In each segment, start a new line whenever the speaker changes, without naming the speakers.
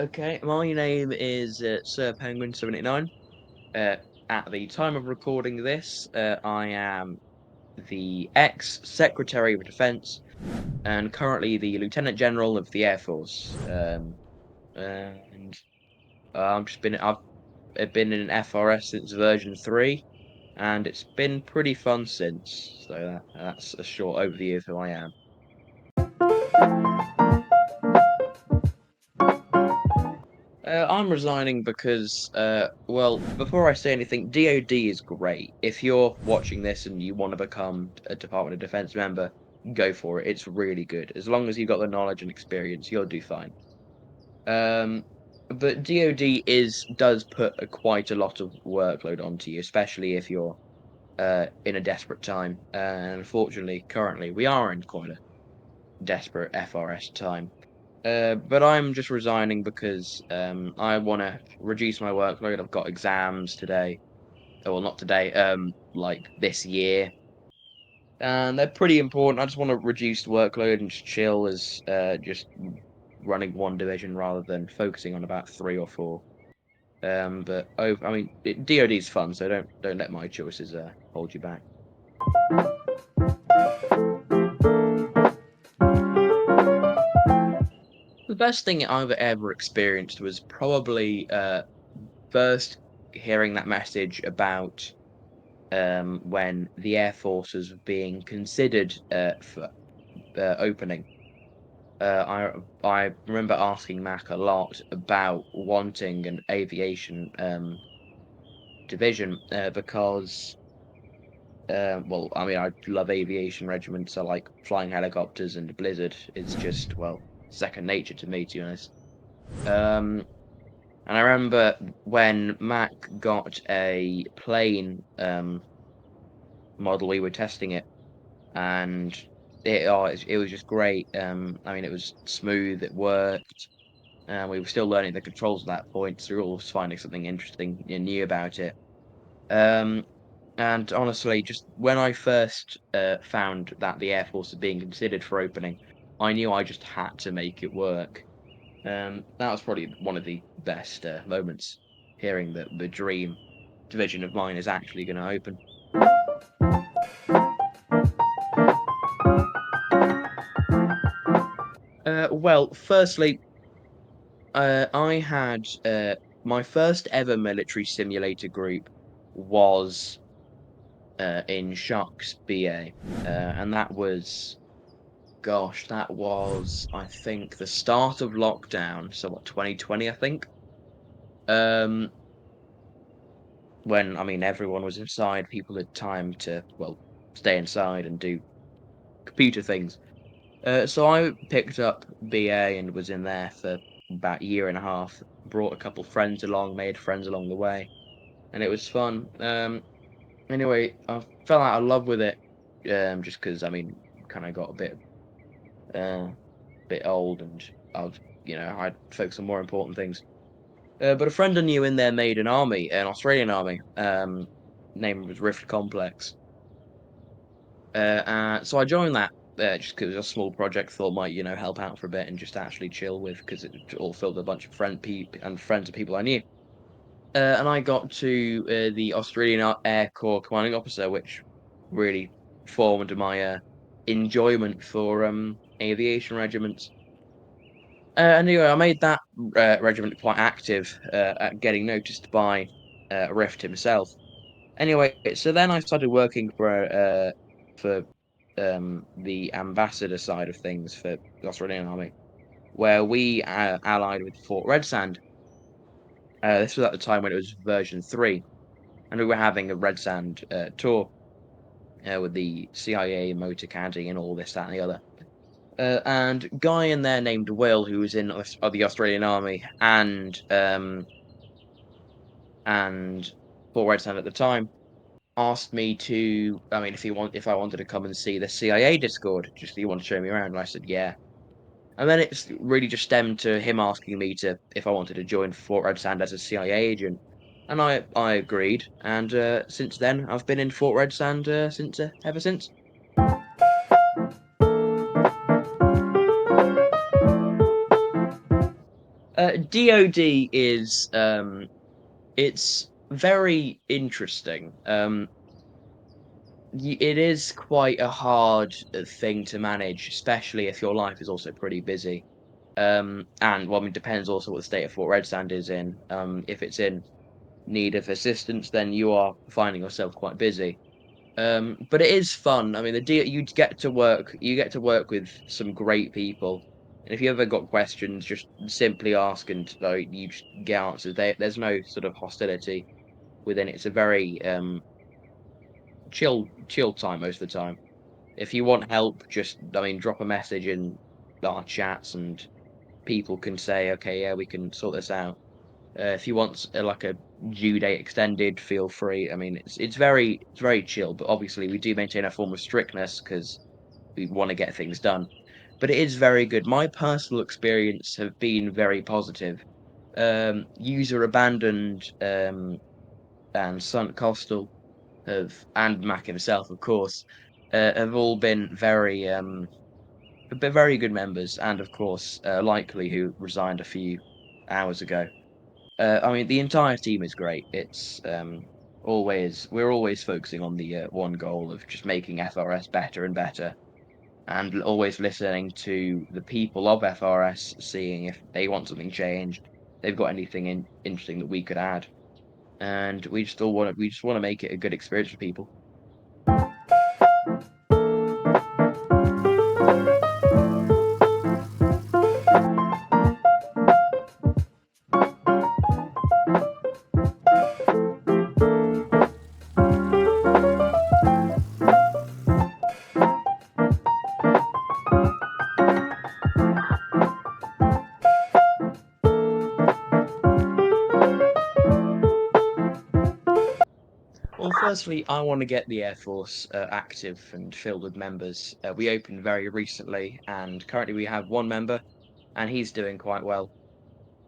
Okay, my name is SIRPENGUIN789. At the time of recording this, I am the ex-Secretary of Defense and currently the Lieutenant General of the Air Force. And I've been in FRS since version 3, and it's been pretty fun since. So that's a short overview of who I am. I'm resigning because, well, before I say anything, DoD is great. If you're watching this and you want to become a Department of Defense member, go for it. It's really good. As long as you've got the knowledge and experience, you'll do fine. Um, but DoD does put quite a lot of workload onto you, especially if you're in a desperate time. And unfortunately, currently, we are in quite a desperate FRS time. But I'm just resigning because I want to reduce my workload. I've got exams today. Well, not today, like this year. And they're pretty important. I just want to reduce the workload and just chill as just running one division rather than focusing on about three or four. But I mean, DoD is fun, so don't let my choices hold you back. The best thing I've ever experienced was probably first hearing that message about when the Air Force was being considered for opening. I remember asking Mac a lot about wanting an aviation division because, well, I mean, I love aviation regiments. I like flying helicopters, and Blizzard is just, well, second nature to me, to be honest. Um, and I remember when Mac got a plane model, we were testing it, and it was just great. I mean, it was smooth, it worked, and we were still learning the controls at that point, so we were always finding something interesting and new about it. Um, and honestly, just when I first found that the Air Force was being considered for opening, I knew I just had to make it work. That was probably one of the best moments, hearing that the dream division of mine is actually going to open. Well, firstly, I had my first ever military simulator group was in Sharks BA, and that was, gosh, that was I think the start of lockdown. So what, 2020, I think. Um, when I mean everyone was inside, people had time to, well, stay inside and do computer things. So I picked up BA and was in there for about a year and a half. Brought a couple friends along, made friends along the way, and it was fun. Anyway, I fell out of love with it, just because I mean, kind of got a bit old, and I was, I'd focus on more important things. But a friend I knew in there made an army, an Australian army. Name was Rift Complex. So I joined that just because it was a small project. Thought might help out for a bit and just actually chill with because it all filled with a bunch of friends of people I knew. And I got to the Australian Air Corps commanding officer, which really formed my enjoyment for aviation regiments. Anyway, I made that regiment quite active at getting noticed by Rift himself. Anyway, so then I started working for the ambassador side of things for the Australian Army, where we allied with Fort Red Sand. This was at the time when it was version 3, and we were having a Red Sand tour with the CIA, Motor Caddy, and all this, that, and the other. And guy in there named Will, who was in the Australian Army and Fort Red Sand at the time, asked me to, I mean, if I wanted to come and see the CIA Discord, just you want to show me around, and I said yeah. And then it's really just stemmed to him asking me to if I wanted to join Fort Red Sand as a CIA agent, and I agreed. And since then, I've been in Fort Red Sand since ever since. DoD is it's very interesting. It is quite a hard thing to manage, especially if your life is also pretty busy. And well, I mean, depends also what the state of Fort Red Sand is in. If it's in need of assistance, then you are finding yourself quite busy. But it is fun. I mean, you get to work with some great people. And if you ever got questions, just simply ask and you just get answers. There's no sort of hostility within it. It's a very chill time most of the time. If you want help, just I mean, drop a message in our chats, and people can say, okay, yeah, we can sort this out. If you want like a due date extended, feel free. I mean, it's very chill, but obviously we do maintain a form of strictness because we want to get things done. But it is very good. My personal experience have been very positive. User abandoned and Sunt Costal have and Mac himself, of course, have all been very good members, and of course, Likely, who resigned a few hours ago. I mean, the entire team is great. It's always we're always focusing on the one goal of just making FRS better and better, and always listening to the people of FRS, seeing if they want something changed, they've got anything interesting that we could add, and we just want to make it a good experience for people. Well, firstly, I want to get the Air Force active and filled with members. We opened very recently, and currently we have one member, and he's doing quite well.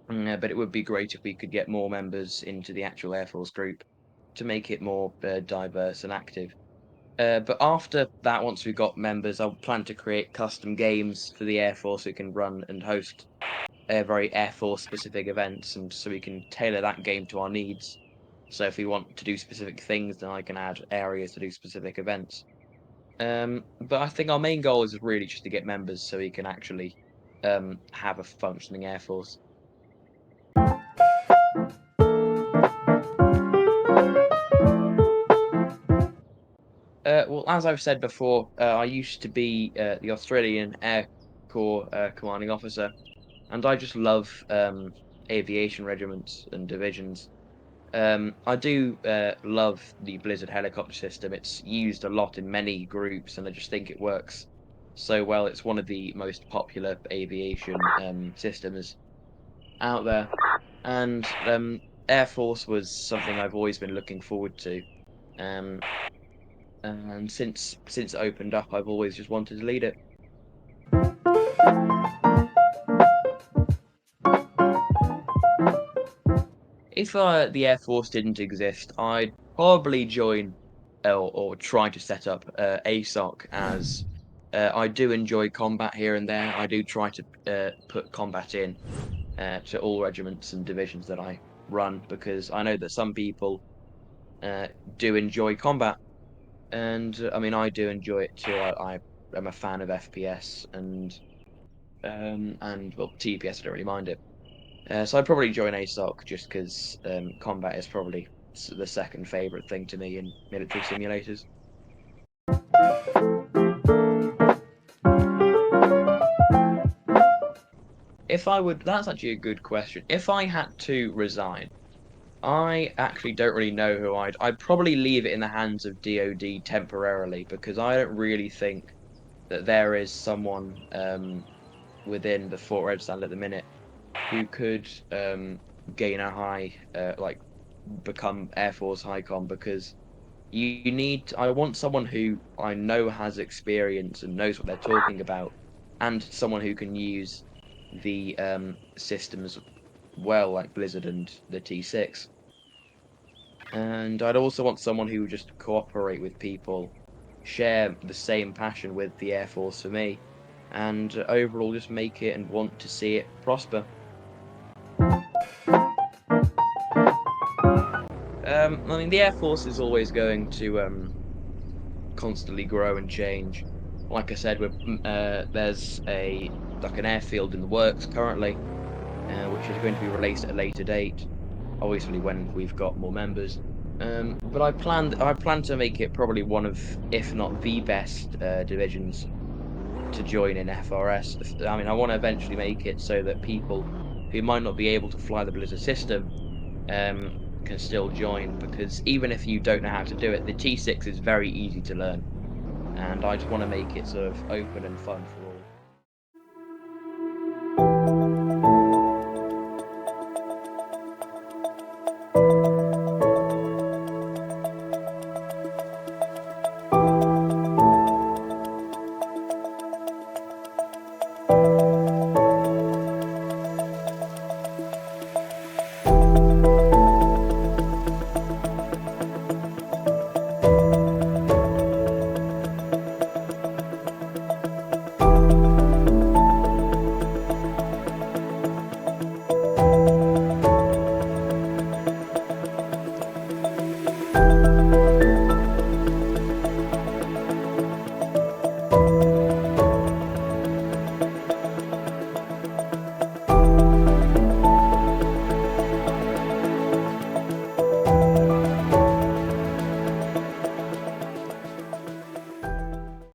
But it would be great if we could get more members into the actual Air Force group to make it more diverse and active. But after that, once we've got members, I plan to create custom games for the Air Force who can run and host very Air Force specific events, and so we can tailor that game to our needs. So if we want to do specific things, then I can add areas to do specific events. But I think our main goal is really just to get members so we can actually have a functioning Air Force. Well, as I've said before, I used to be the Australian Air Corps commanding officer, and I just love aviation regiments and divisions. I do love the Blizzard helicopter system. It's used a lot in many groups, and I just think it works so well. It's one of the most popular aviation systems out there, and Air Force was something I've always been looking forward to. Um, and since it opened up, I've always just wanted to lead it. If the Air Force didn't exist, I'd probably join or try to set up ASOC as I do enjoy combat here and there. I do try to put combat in to all regiments and divisions that I run because I know that some people uh, do enjoy combat, and I mean I do enjoy it too. I am a fan of FPS and well TPS. I don't really mind it. So I'd probably join ASOC just because combat is probably the second favorite thing to me in military simulators. If I would, that's actually a good question. If I had to resign, I actually don't really know who I'd probably leave it in the hands of DoD temporarily because I don't really think that there is someone within the Fort Red stand at the minute who could gain a high become Air Force High-Com because you need I want someone who I know has experience and knows what they're talking about, and someone who can use the systems well, like Blizzard and the T6. And I'd also want someone who would just cooperate with people, share the same passion with the Air Force for me, and overall just make it and want to see it prosper. I mean, the Air Force is always going to constantly grow and change. Like I said, there's an airfield in the works currently, which is going to be released at a later date, obviously when we've got more members. But I plan to make it probably one of, if not the best, divisions to join in FRS. I mean, I want to eventually make it so that people who might not be able to fly the Blizzard system can still join, because even if you don't know how to do it, the T6 is very easy to learn, and I just want to make it sort of open and fun for